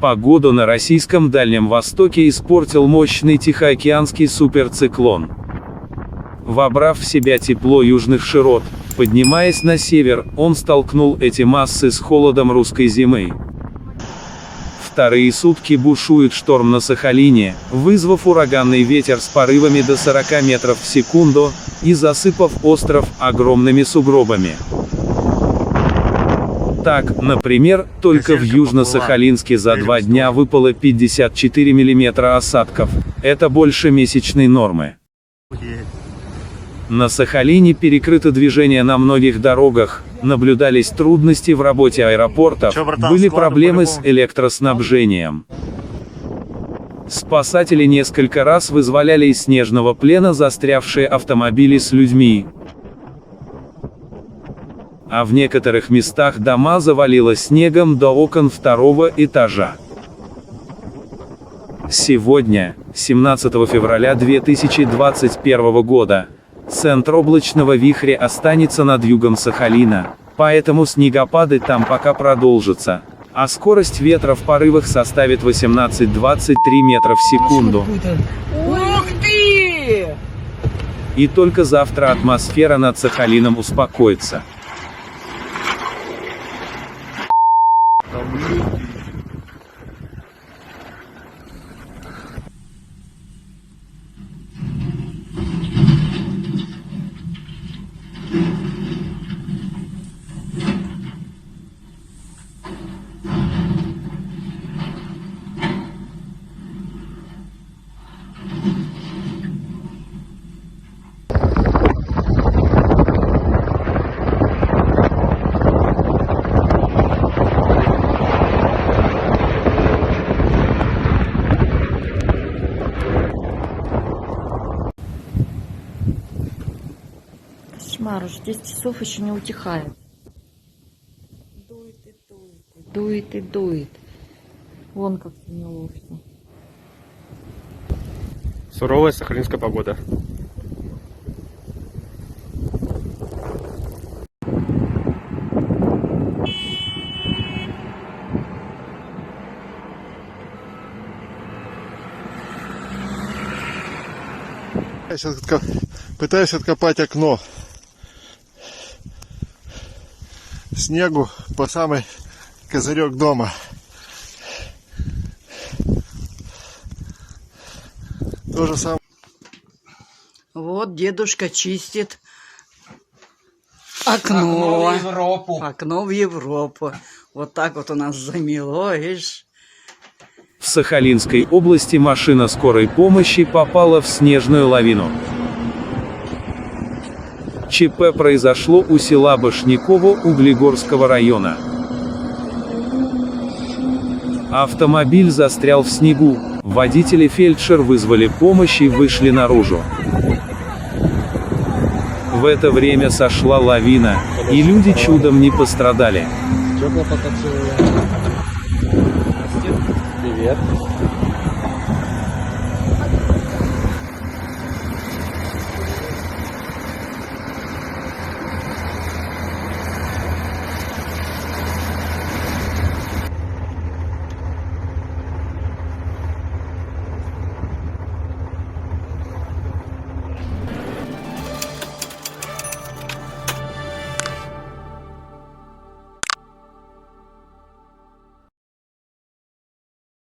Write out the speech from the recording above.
Погоду на российском Дальнем Востоке испортил мощный тихоокеанский суперциклон. Вобрав в себя тепло южных широт, поднимаясь на север, он столкнул эти массы с холодом русской зимы. Вторые сутки бушует шторм на Сахалине, вызвав ураганный ветер с порывами до 40 метров в секунду, и засыпав остров огромными сугробами. Так, например, только в Южно-Сахалинске за 2 дня выпало 54 мм осадков, это больше месячной нормы. На Сахалине перекрыто движение на многих дорогах, наблюдались трудности в работе аэропортов, были проблемы с электроснабжением. Спасатели несколько раз вызволяли из снежного плена застрявшие автомобили с людьми. А в некоторых местах дома завалило снегом до окон 2-го этажа. Сегодня, 17 февраля 2021 года, центр облачного вихря останется над югом Сахалина, поэтому снегопады там пока продолжатся, а скорость ветра в порывах составит 18-23 метра в секунду. Ух ты! И только завтра атмосфера над Сахалином успокоится. Кошмар, уже 10 часов еще не утихает. Дует и дует, дует и дует. Вон как сняло все. Суровая сахалинская погода. Я сейчас пытаюсь откопать окно. Снегу по самый козырек дома. То же самое. Вот дедушка чистит окно. Окно в Европу. Вот так вот у нас замело, видишь? В Сахалинской области машина скорой помощи попала в снежную лавину. ЧП произошло у села Башняково Углегорского района. Автомобиль застрял в снегу, водитель и фельдшер вызвали помощь и вышли наружу. В это время сошла лавина, и люди чудом не пострадали. Привет.